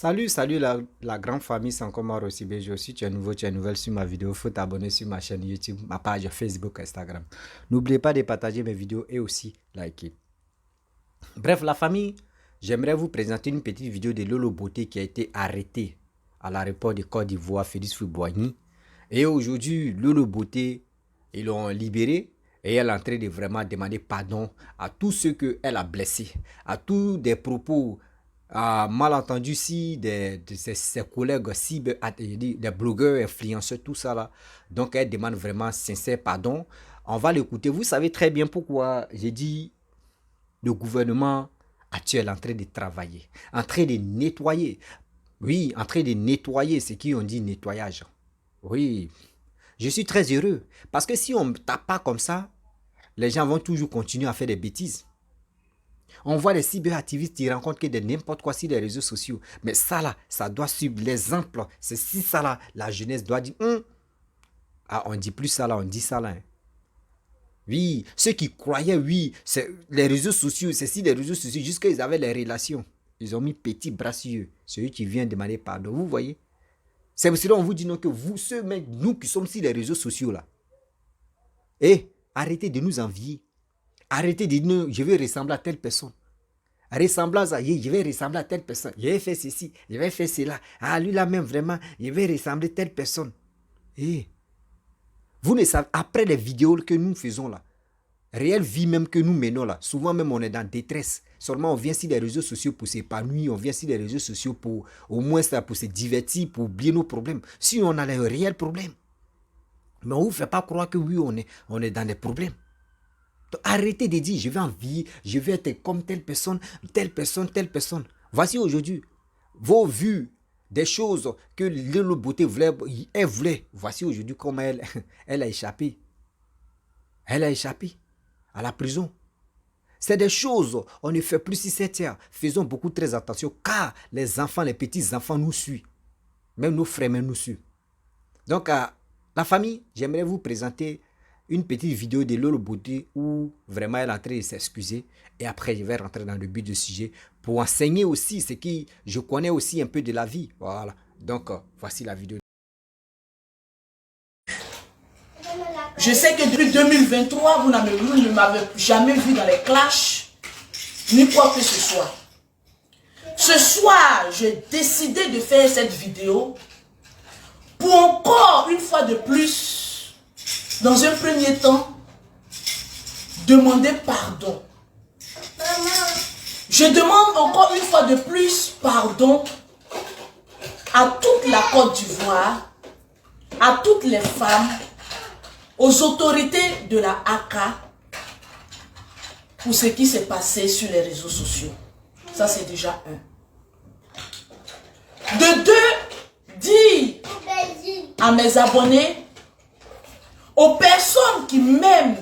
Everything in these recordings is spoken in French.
Salut la grande famille, c'est encore moi aussi BG. Si tu es nouveau, tu es nouvelle sur ma vidéo, faut t'abonner sur ma chaîne YouTube, ma page Facebook, Instagram. N'oubliez pas de partager mes vidéos et aussi liker. Bref, la famille, j'aimerais vous présenter une petite vidéo de Lolo Beauté qui a été arrêté à l'aéroport de Côte d'Ivoire, Félix Houphouët-Boigny. Et aujourd'hui, Lolo Beauté, ils l'ont libéré et elle est en train de vraiment demander pardon à tous ceux qu'elle a blessés, à tous des propos malentendus si de ses collègues, si des blogueurs, influenceurs, tout ça là. Donc elle demande vraiment sincère pardon. On va l'écouter. Vous savez très bien pourquoi j'ai dit le gouvernement actuel est en train de travailler, en train de nettoyer. Oui, en train de nettoyer ce qui on dit nettoyage. Oui, je suis très heureux. Parce que si on ne tape pas comme ça, les gens vont toujours continuer à faire des bêtises. On voit les cyberactivistes qui rencontrent que de n'importe quoi sur les réseaux sociaux. Mais ça là, ça doit suivre l'exemple. C'est si ça là, la jeunesse doit dire, ah, on dit plus ça là, on dit ça là. Hein. Oui, ceux qui croyaient, oui, c'est les réseaux sociaux, c'est si les réseaux sociaux, jusqu'à ils avaient les relations. Ils ont mis petit bras sur eux. Celui qui vient demander pardon, vous voyez. C'est pour cela qu'on vous dit non que vous, ceux, mais nous qui sommes sur les réseaux sociaux là, arrêtez de nous envier. Arrêtez de dire, je vais ressembler à telle personne. Ressemblance à, je vais ressembler à telle personne. Je vais faire ceci, je vais faire cela. Ah, lui là même, vraiment, je vais ressembler à telle personne. Vous ne savez, après les vidéos que nous faisons là, réelle vie même que nous menons là, souvent même on est dans détresse. Seulement on vient sur les réseaux sociaux pour s'épanouir, on vient sur les réseaux sociaux pour au moins ça, pour se divertir, pour oublier nos problèmes. Sinon on a les réels problèmes. Mais on ne vous fait pas croire que oui, on est dans des problèmes. Donc, arrêtez de dire, je vais envier, je vais être comme telle personne, telle personne, telle personne. Voici aujourd'hui vos vues des choses que Lolo Beauté elle voulait. Voici aujourd'hui comment elle a échappé. Elle a échappé à la prison. C'est des choses, on ne fait plus si c'est terre. Faisons beaucoup très attention car les enfants, les petits-enfants nous suivent. Même nos frères nous suivent. Donc, la famille, j'aimerais vous présenter une petite vidéo de Lolo Beauté où vraiment elle est en train de s'excuser. Et après, je vais rentrer dans le but du sujet pour enseigner aussi ce qui je connais aussi un peu de la vie. Voilà. Donc, voici la vidéo. Je sais que depuis 2023, vous ne m'avez jamais vu dans les clashs, ni quoi que ce soit. Ce soir, j'ai décidé de faire cette vidéo pour encore une fois de plus, dans un premier temps, demander pardon. Je demande encore une fois de plus pardon à toute la Côte d'Ivoire, à toutes les femmes, aux autorités de la ACA pour ce qui s'est passé sur les réseaux sociaux. Ça, c'est déjà un. De deux, dire à mes abonnés, aux personnes qui m'aiment,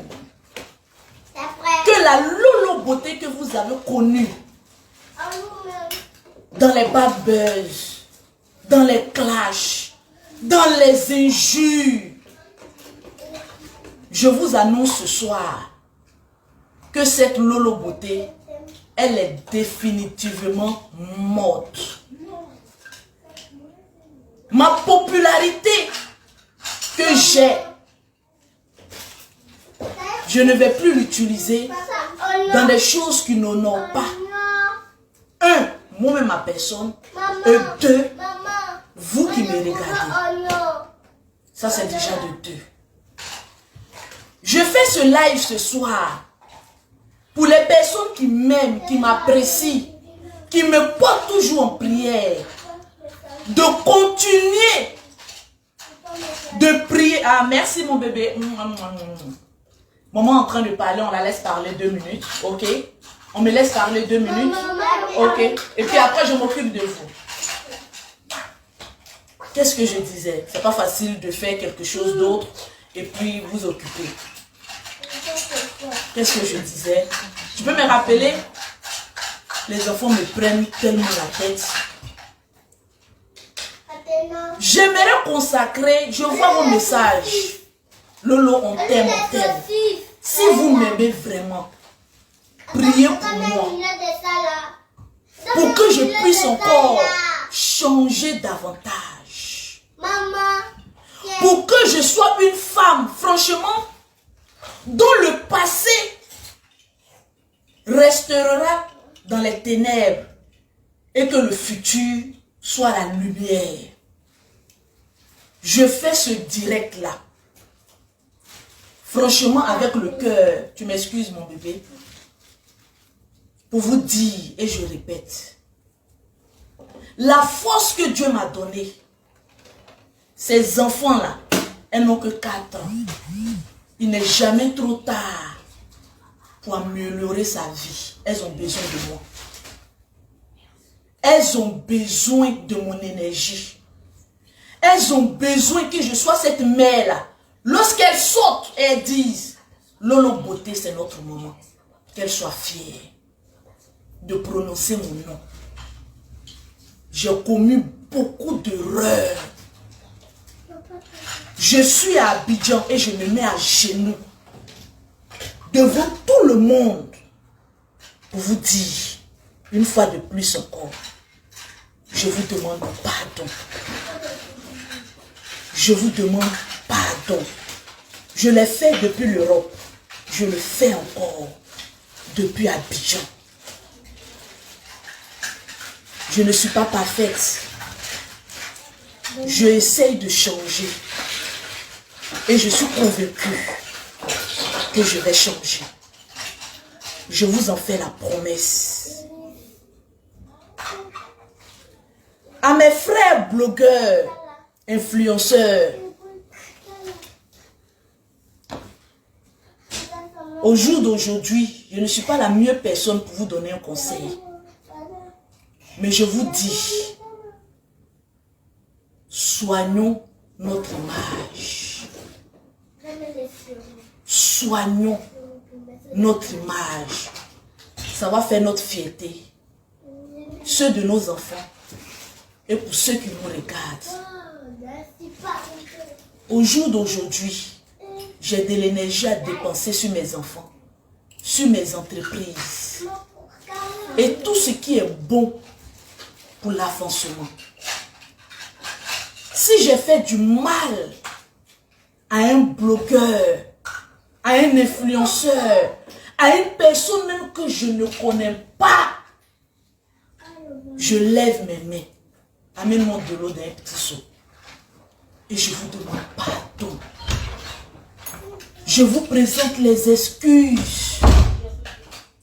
que la Lolo Beauté que vous avez connue dans les bad buzz, dans les clashs, dans les injures, je vous annonce ce soir que cette Lolo Beauté, elle est définitivement morte. Ma popularité que j'ai, je ne vais plus l'utiliser dans des choses qui n'honorent pas. Un, moi-même ma personne. Et deux, vous qui me regardez. Ça, c'est déjà de deux. Je fais ce live ce soir pour les personnes qui m'aiment, qui m'apprécient, qui me portent toujours en prière, de continuer de prier. Ah, merci mon bébé. Maman est en train de parler, on la laisse parler 2 minutes, ok? On me laisse parler 2 minutes, ok? Et puis après, je m'occupe de vous. Qu'est-ce que je disais? C'est pas facile de faire quelque chose d'autre et puis vous occuper. Qu'est-ce que je disais? Tu peux me rappeler? Les enfants me prennent tellement la tête. J'aimerais consacrer, je vois vos messages. Lolo, on t'aime, on t'aime. Si vous m'aimez vraiment, priez pour moi. Pour que je puisse encore changer davantage. Maman. Pour que je sois une femme, franchement, dont le passé restera dans les ténèbres et que le futur soit la lumière. Je fais ce direct-là. Franchement, avec le cœur, tu m'excuses mon bébé, pour vous dire, et je répète, la force que Dieu m'a donnée, ces enfants-là, elles n'ont que 4 ans. Il n'est jamais trop tard pour améliorer sa vie. Elles ont besoin de moi. Elles ont besoin de mon énergie. Elles ont besoin que je sois cette mère-là. Lorsqu'elles sautent et elles disent, Lolo Beauté, c'est notre maman. Qu'elles soient fières de prononcer mon nom. J'ai commis beaucoup d'erreurs. Je suis à Abidjan et je me mets à genoux devant tout le monde pour vous dire, une fois de plus encore, je vous demande pardon. Je vous demande pardon. Je l'ai fait depuis l'Europe. Je le fais encore depuis Abidjan. Je ne suis pas parfaite. Je essaye de changer. Et je suis convaincue que je vais changer. Je vous en fais la promesse. À mes frères blogueurs, influenceurs, au jour d'aujourd'hui, je ne suis pas la meilleure personne pour vous donner un conseil. Mais je vous dis, soignons notre image. Soignons notre image. Ça va faire notre fierté. Ceux de nos enfants. Et pour ceux qui nous regardent. Au jour d'aujourd'hui, j'ai de l'énergie à dépenser sur mes enfants. Sur mes entreprises. Et tout ce qui est bon pour l'avancement. Si j'ai fait du mal à un blogueur, à un influenceur, à une personne même que je ne connais pas, je lève mes mains. Amène-moi de l'eau dans un petit seau. Et je vous demande pardon. Je vous présente les excuses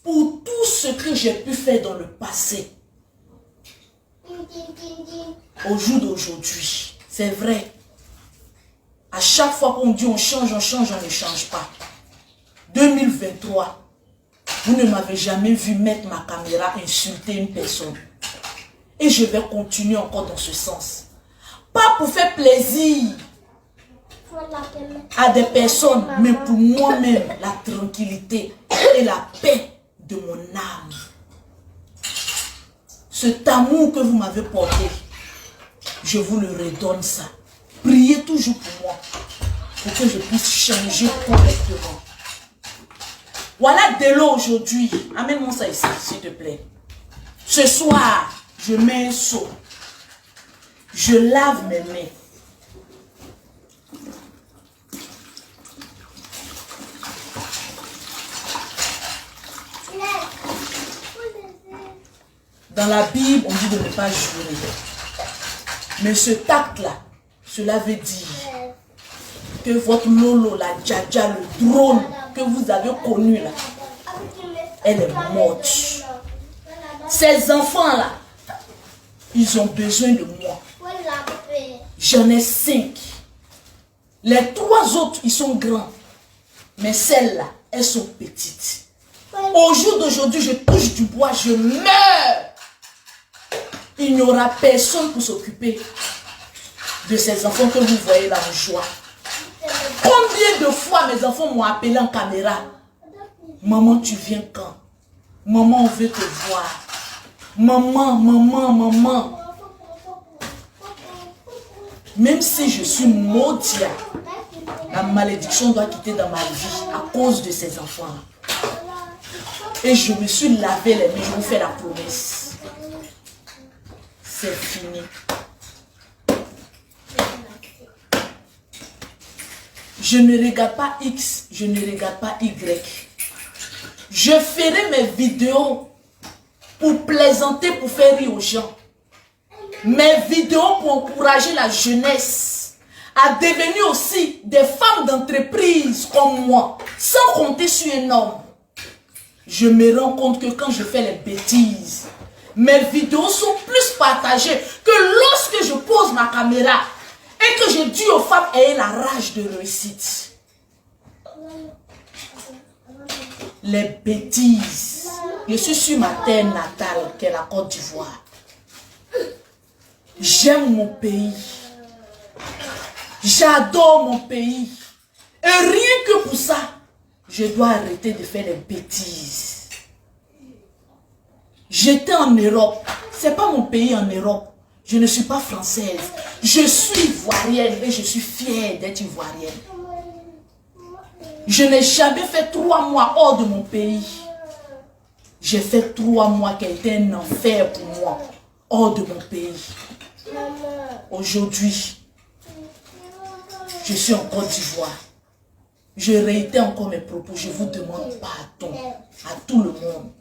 pour tout ce que j'ai pu faire dans le passé. Au jour d'aujourd'hui, c'est vrai. À chaque fois qu'on dit on change, on ne change pas. 2023, vous ne m'avez jamais vu mettre ma caméra insulter une personne. Et je vais continuer encore dans ce sens. Pas pour faire plaisir à des personnes, mais pour moi-même, la tranquillité et la paix de mon âme. Cet amour que vous m'avez porté, je vous le redonne ça. Priez toujours pour moi, pour que je puisse changer correctement. Voilà de l'eau aujourd'hui. Amène-moi ça ici, s'il te plaît. Ce soir, je mets un seau. Je lave mes mains. Dans la Bible, on dit de ne pas jurer. Mais ce tact-là, cela veut dire que votre lolo, la djadja, le drone que vous avez connu là, elle est morte. Ces enfants-là, ils ont besoin de moi. J'en ai 5. Les 3 autres, ils sont grands. Mais celles-là, elles sont petites. Au jour d'aujourd'hui, je touche du bois, je meurs. Il n'y aura personne pour s'occuper de ces enfants que vous voyez là en joie. Combien de fois mes enfants m'ont appelé en caméra? Maman, tu viens quand? Maman, on veut te voir. Maman. Même si je suis maudite, la malédiction doit quitter dans ma vie à cause de ces enfants. Et je me suis lavé les mains, je vous fais la promesse. C'est fini. Je ne regarde pas X, je ne regarde pas Y. Je ferai mes vidéos pour plaisanter, pour faire rire aux gens. Mes vidéos pour encourager la jeunesse à devenir aussi des femmes d'entreprise comme moi, sans compter sur un homme. Je me rends compte que quand je fais les bêtises, mes vidéos sont plus partagées que lorsque je pose ma caméra et que je dis aux femmes ayez la rage de réussite. Les bêtises. Je suis sur ma terre natale, qui est la Côte d'Ivoire. J'aime mon pays. J'adore mon pays. Et rien que pour ça, je dois arrêter de faire les bêtises. J'étais en Europe. C'est pas mon pays en Europe. Je ne suis pas française. Je suis ivoirienne et je suis fière d'être ivoirienne. Je n'ai jamais fait 3 mois hors de mon pays. J'ai fait 3 mois qui a été un enfer pour moi, hors de mon pays. Aujourd'hui, je suis en Côte d'Ivoire. Je réitère encore mes propos. Je vous demande pardon à tout le monde.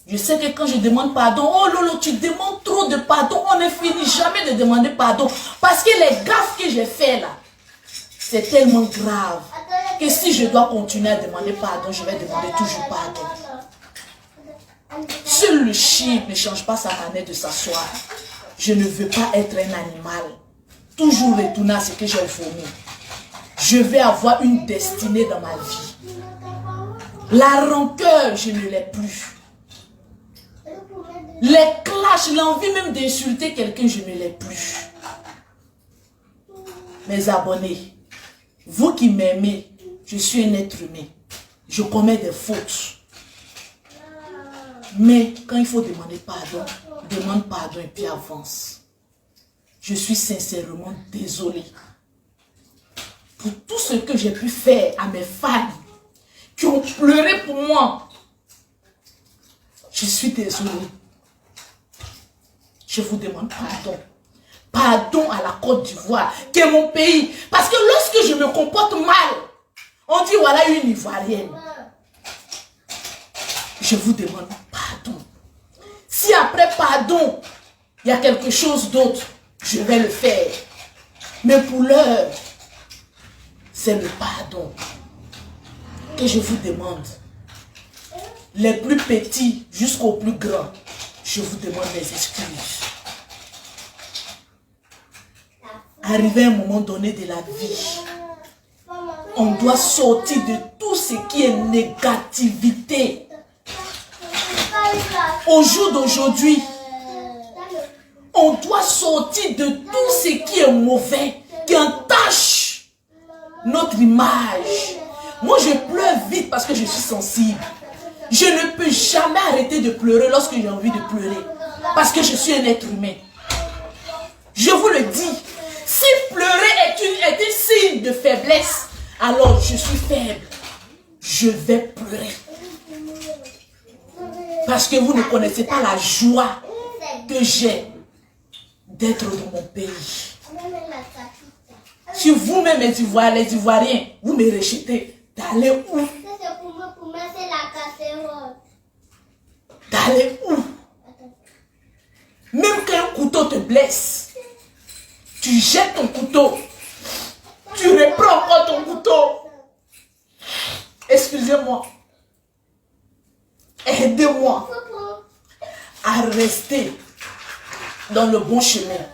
Je sais que quand je demande pardon, oh Lolo, tu demandes trop de pardon. On ne finit jamais de demander pardon. Parce que les gaffes que j'ai fait là, c'est tellement grave que si je dois continuer à demander pardon, je vais demander toujours pardon. Seul le chien ne change pas sa manière de s'asseoir. Je ne veux pas être un animal. Toujours retourner à ce que j'ai vomi. Je vais avoir une destinée dans ma vie. La rancœur, je ne l'ai plus. Les clashs, l'envie même d'insulter quelqu'un, je ne l'ai plus. Mes abonnés, vous qui m'aimez, je suis un être humain. Je commets des fautes. Mais quand il faut demander pardon, demande pardon et puis avance. Je suis sincèrement désolée pour tout ce que j'ai pu faire à mes fans qui ont pleuré pour moi. Je suis désolée. Je vous demande pardon. Pardon à la Côte d'Ivoire, qui est mon pays. Parce que lorsque je me comporte mal, on dit voilà une Ivoirienne. Je vous demande pardon. Si après pardon, il y a quelque chose d'autre, je vais le faire. Mais pour l'heure, c'est le pardon que je vous demande. Les plus petits jusqu'aux plus grands, je vous demande des excuses. Arrivé à un moment donné de la vie, on doit sortir de tout ce qui est négativité. Au jour d'aujourd'hui, on doit sortir de tout ce qui est mauvais, qui entache notre image. Moi, je pleure vite parce que je suis sensible. Je ne peux jamais arrêter de pleurer lorsque j'ai envie de pleurer. Parce que je suis un être humain. Je vous le dis, si pleurer est un signe de faiblesse, alors je suis faible. Je vais pleurer. Parce que vous ne connaissez pas la joie que j'ai d'être dans mon pays. Si vous-même les Ivoiriens, vous me rejetez, d'aller où? D'aller où? Même quand un couteau te blesse, tu jettes ton couteau, tu reprends encore ton couteau. Excusez-moi. Aidez-moi à rester dans le bon chemin.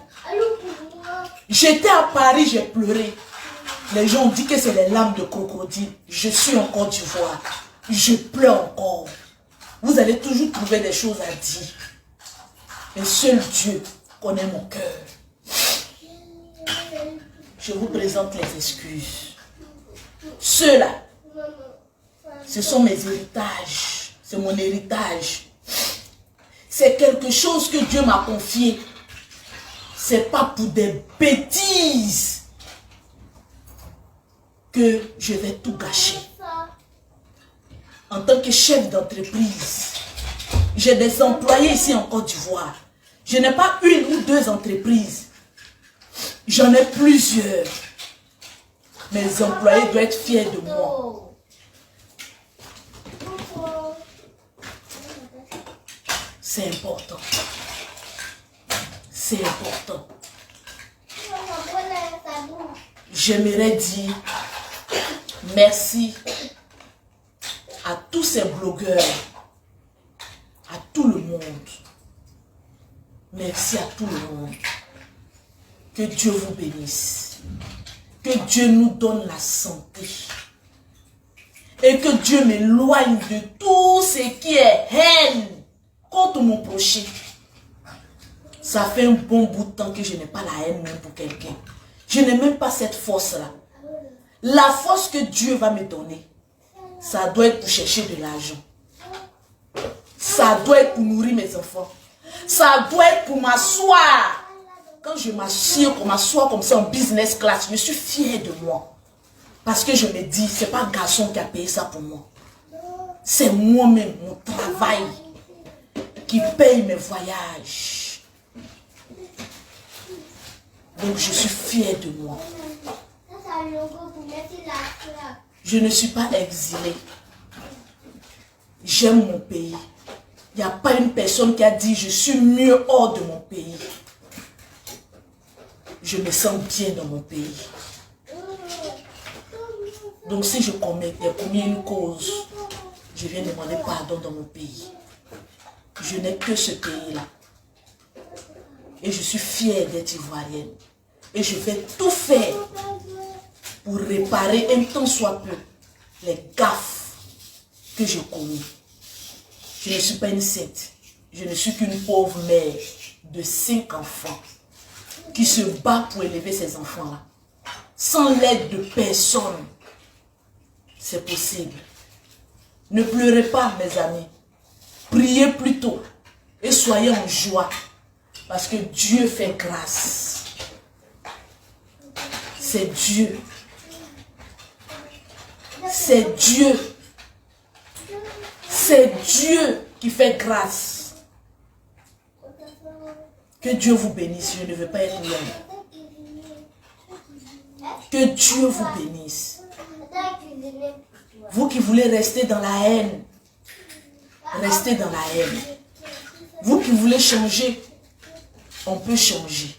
J'étais à Paris, j'ai pleuré. Les gens ont dit que c'est les larmes de crocodile. Je suis en Côte d'Ivoire. Je pleure encore. Vous allez toujours trouver des choses à dire. Et seul Dieu connaît mon cœur. Je vous présente les excuses. Ceux-là, ce sont mes héritages. C'est mon héritage. C'est quelque chose que Dieu m'a confié. C'est pas pour des bêtises que je vais tout gâcher. En tant que chef d'entreprise, j'ai des employés ici en Côte d'Ivoire. Je n'ai pas une ou deux entreprises. J'en ai plusieurs. Mes employés doivent être fiers de moi. C'est important. C'est important. J'aimerais dire merci à tous ces blogueurs, à tout le monde. Merci à tout le monde. Que Dieu vous bénisse. Que Dieu nous donne la santé. Et que Dieu m'éloigne de tout ce qui est haine contre mon prochain. Ça fait un bon bout de temps que je n'ai pas la haine même pour quelqu'un. Je n'ai même pas cette force-là. La force que Dieu va me donner, ça doit être pour chercher de l'argent. Ça doit être pour nourrir mes enfants. Ça doit être pour m'asseoir. Quand je m'assois comme ça en business class, je suis fier de moi. Parce que je me dis, ce n'est pas un garçon qui a payé ça pour moi. C'est moi-même, mon travail, qui paye mes voyages. Donc je suis fier de moi. Je ne suis pas exilé. J'aime mon pays. Il n'y a pas une personne qui a dit je suis mieux hors de mon pays. Je me sens bien dans mon pays. Donc si je commets une cause, je viens demander pardon dans mon pays. Je n'ai que ce pays-là. Et je suis fière d'être ivoirienne. Et je vais tout faire pour réparer un tant soit peu les gaffes que j'ai commis. Je ne suis pas une sainte. Je ne suis qu'une pauvre mère de 5 enfants qui se bat pour élever ces enfants-là. Sans l'aide de personne, c'est possible. Ne pleurez pas, mes amis. Priez plutôt et soyez en joie parce que Dieu fait grâce. C'est Dieu. C'est Dieu. C'est Dieu qui fait grâce. Que Dieu vous bénisse. Je ne veux pas être longue. Que Dieu vous bénisse. Vous qui voulez rester dans la haine, restez dans la haine. Vous qui voulez changer, on peut changer.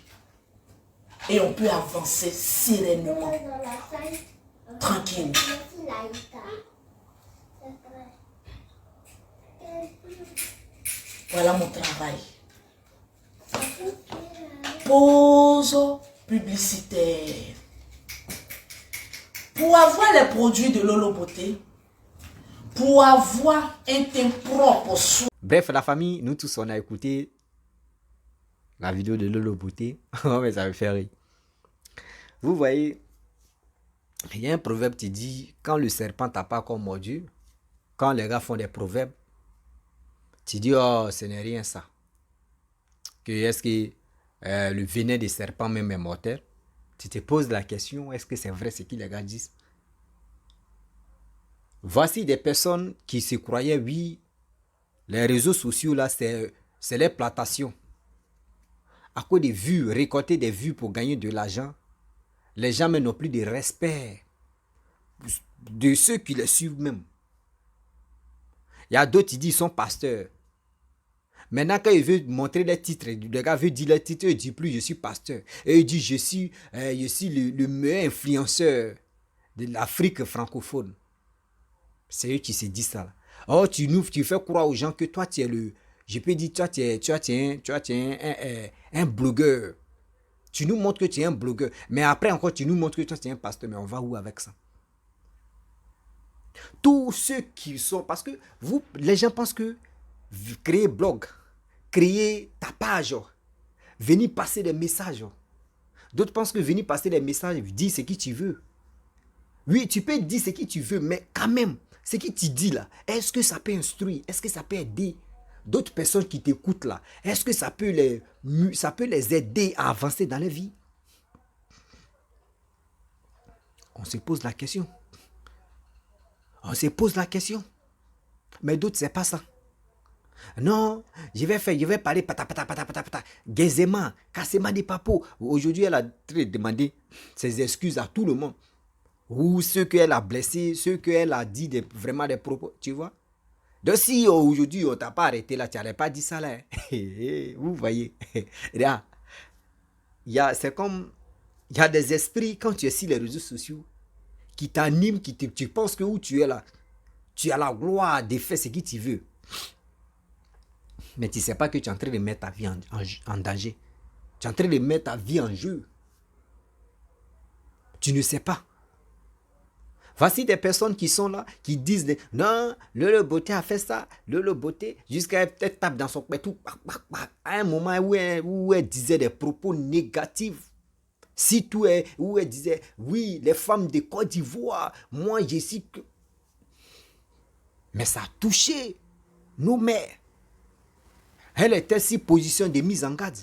Et on peut avancer sereinement, tranquille. Voilà mon travail. Pause publicitaire. Pour avoir les produits de Lolo Beauté, pour avoir un teint propre. Bref, la famille, nous tous, on a écouté la vidéo de Lolo Beauté. Oh, mais ça me fait rire. Vous voyez, il y a un proverbe qui dit, quand le serpent t'a pas encore mordu, quand les gars font des proverbes, tu dis, oh, ce n'est rien ça. Que est-ce que le venin des serpents même est mortel? Tu te poses la question, est-ce que c'est vrai ce que les gars disent? Voici des personnes qui se croyaient, oui, les réseaux sociaux là, c'est les plantations. À cause des vues, récolter des vues pour gagner de l'argent, les gens n'ont plus de respect de ceux qui les suivent même. Il y a d'autres qui disent qu'ils sont pasteurs. Maintenant, quand ils veulent montrer les titres, le gars veut dire les titres, il ne dit plus je suis pasteur. Et il dit je suis le meilleur influenceur de l'Afrique francophone. C'est eux qui se disent ça. Là. Oh, tu fais croire aux gens que toi, tu es le... Je peux dire, toi, tu es un blogueur. Tu nous montres que tu es un blogueur. Mais après encore, tu nous montres que toi, tu es un pasteur. Mais on va où avec ça? Tous ceux qui sont... Parce que vous, les gens pensent que créer blog, créer ta page, venir passer des messages. D'autres pensent que venir passer des messages, dire ce que tu veux. Oui, tu peux dire ce que tu veux, mais quand même, ce que tu dis là, est-ce que ça peut instruire? Est-ce que ça peut aider d'autres personnes qui t'écoutent là? Est-ce que ça peut les aider à avancer dans la vie? On se pose la question. On se pose la question. Mais d'autres, c'est pas ça. Non, je vais parler pata, gaisément, cassement des papos. Aujourd'hui, elle a demandé ses excuses à tout le monde. ou ceux qu'elle a blessés, ceux qu'elle a dit vraiment des propos, tu vois. Donc si aujourd'hui on t'a pas arrêté là, tu n'aurais pas dit ça là. Vous voyez. Regarde, c'est comme, il y a des esprits quand tu es sur les réseaux sociaux qui t'animent, tu penses que où tu es là, tu as la gloire de faire ce que tu veux. Mais tu ne sais pas que tu es en train de mettre ta vie en danger. Tu es en train de mettre ta vie en jeu. Tu ne sais pas. Voici des personnes qui sont là, qui disent non, le Beauté a fait ça, le Beauté, jusqu'à peut-être tape dans son tout. À un moment où elle disait des propos négatifs. Si tout est, où elle disait, oui, les femmes de Côte d'Ivoire, moi je sais que. Mais ça a touché nos mères. Elle était si position de mise en garde.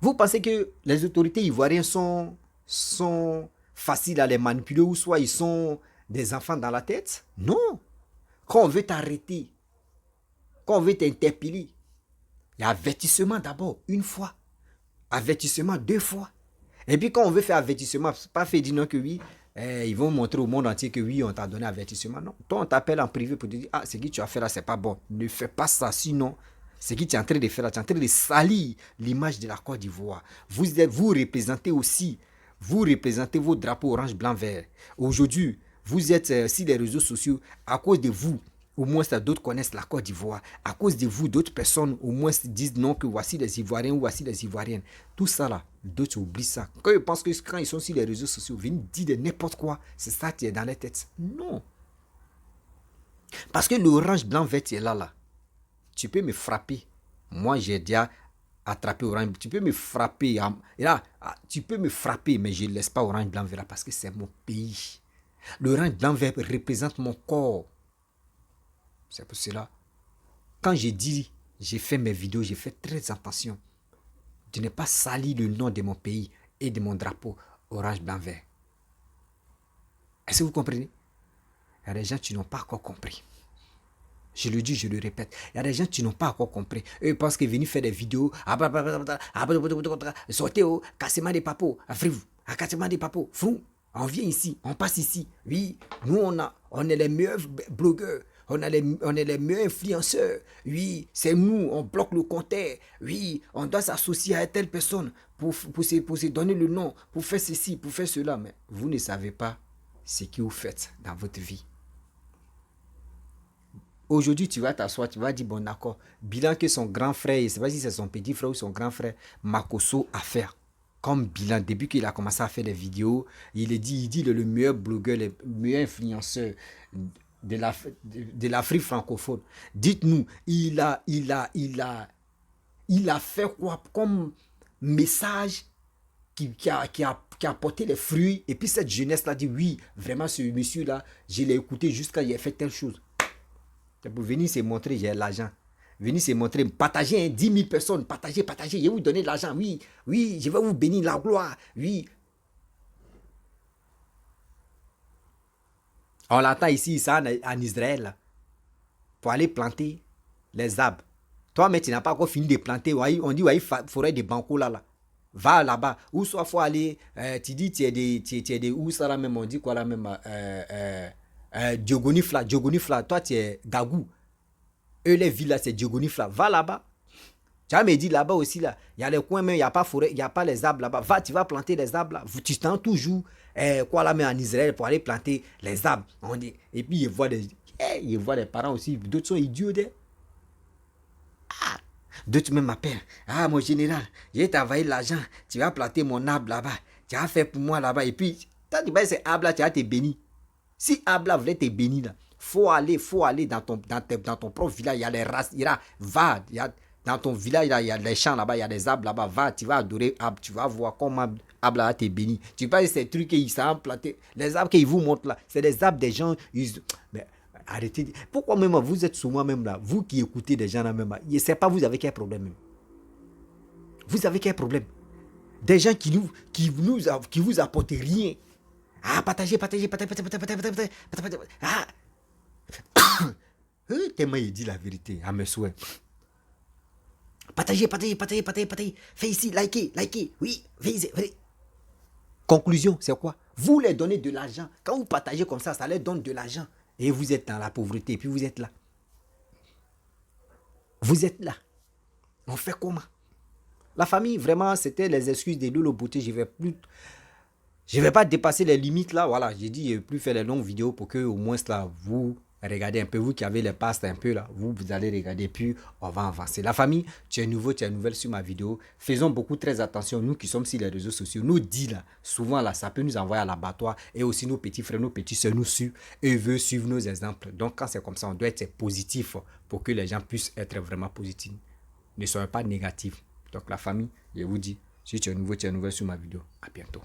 Vous pensez que les autorités ivoiriennes sont faciles à les manipuler ou soit ils sont des enfants dans la tête? Non. Quand on veut t'arrêter, quand on veut t'interpeller, il y a avertissement d'abord, une fois. Avertissement 2 fois. Et puis quand on veut faire avertissement, pas fait dire non que oui, ils vont montrer au monde entier que oui, on t'a donné avertissement. Non. Toi, on t'appelle en privé pour te dire, ah, ce que tu as fait là, c'est pas bon. Ne fais pas ça, sinon, ce que tu es en train de faire là, tu es en train de salir l'image de la Côte d'Ivoire. Vous représentez aussi, vous représentez vos drapeaux orange, blanc, vert. Aujourd'hui, vous êtes sur les réseaux sociaux à cause de vous. Au moins, d'autres connaissent la Côte d'Ivoire. À cause de vous, d'autres personnes au moins disent non que voici les Ivoiriens ou voici les Ivoiriennes. Tout ça là, d'autres oublient ça. Quand ils pensent que quand ils sont sur les réseaux sociaux, ils viennent dire de n'importe quoi. C'est ça qui est dans les têtes. Non. Parce que l'orange blanc vert est là. Tu peux me frapper. Moi, j'ai déjà attrapé orange. Tu peux me frapper. Là, tu peux me frapper, mais je ne laisse pas orange blanc vert parce que c'est mon pays. L'orange blanc vert représente mon corps. C'est pour cela, quand j'ai fait mes vidéos, j'ai fait très attention de ne pas salir le nom de mon pays et de mon drapeau orange, blanc, vert. Est-ce que vous comprenez? Il y a des gens qui n'ont pas encore compris. Je le dis, je le répète. Il y a des gens qui n'ont pas encore compris. Eux pensent qu'ils viennent faire des vidéos. Sortez au cassement des papos. Cassement des papos. On vient ici, on passe ici. Oui, nous on est les meilleurs blogueurs. On est les meilleurs influenceurs. Oui, c'est nous, on bloque le compteur. Oui, on doit s'associer à telle personne pour se donner le nom, pour faire ceci, pour faire cela. Mais vous ne savez pas ce que vous faites dans votre vie. Aujourd'hui, tu vas t'asseoir, tu vas dire, bon d'accord, bilan que son grand frère, je ne sais pas si c'est son petit frère ou son grand frère, Makosso a fait. Comme bilan, depuis qu'il a commencé à faire des vidéos, il dit le meilleur blogueur, le meilleur influenceur de l'Afrique francophone. Dites-nous, il a fait quoi comme message qui a porté les fruits, et puis cette jeunesse-là dit, oui, vraiment ce monsieur-là, je l'ai écouté jusqu'à il a fait telle chose. C'est pour venir se montrer, j'ai l'argent. Venir se montrer, partager 10 000 personnes, partager, je vais vous donner de l'argent, oui, je vais vous bénir la gloire, oui. On l'attend ici, ça, en Israël, pour aller planter les arbres. Toi, mais tu n'as pas encore fini de planter, on dit, ouais, forêt de Banco là. Va là-bas, ou soit faut aller, tu dis, tu es des, où ça là même, on dit quoi là même, Diogonifla, toi tu es Gagou. Eux les villes là c'est Diogonifla. Va là-bas. Tu as me dit là-bas aussi là, il y a les coins mais il n'y a pas forêt, il n'y a pas les arbres là-bas. Va, tu vas planter les arbres là. Tu tends toujours quoi là mais en Israël pour aller planter les arbres. On dit, et puis ils voient des parents aussi, d'autres sont idiots. D'autres même m'appellent. Ah mon général, j'ai travaillé l'argent, tu vas planter mon arbre là-bas. Tu as fait pour moi là-bas et puis quand tu vas ces arbres là, tu vas te bénir. Si Abla voulait te bénir, là, faut aller dans ton propre village, il y a les races, dans ton village, il y a les champs là-bas, il y a des arbres là-bas, va, tu vas adorer Ab, tu vas voir comment Abla te bénir. Tu parles de ces trucs qu'ils savent planter, les arbres qu'ils vous montrent là, c'est des arbres des gens, mais arrêtez, pourquoi même vous êtes souvent même là, vous qui écoutez des gens là même là, je ne sais pas vous avez quel problème même. Vous avez quel problème? Des gens qui vous apportent rien. Ah, partagez. Ah. Tellement il dit la vérité, à mes souhaits. Partagez. Fais ici, likez. Oui, fais ici. Conclusion, c'est quoi? Vous leur donnez de l'argent. Quand vous partagez comme ça leur donne de l'argent. Et vous êtes dans la pauvreté. Et puis vous êtes là. Vous êtes là. On fait comment? La famille, vraiment, c'était les excuses de Lolo Beauté. Je ne vais pas dépasser les limites là. Voilà, j'ai dit, je ne vais plus faire les longues vidéos pour que au moins là, vous regardez un peu. Vous qui avez les pastes un peu là, vous allez regarder. Puis on va avancer. La famille, tu es nouveau, tu es nouvelle sur ma vidéo. Faisons beaucoup très attention. Nous qui sommes sur les réseaux sociaux, nous dit là, souvent là, ça peut nous envoyer à l'abattoir. Et aussi nos petits frères, nos petits soeurs nous suivent et veulent suivre nos exemples. Donc quand c'est comme ça, on doit être positif pour que les gens puissent être vraiment positifs. Ne soyez pas négatifs. Donc la famille, je vous dis, si tu es nouveau, tu es nouvelle sur ma vidéo. À bientôt.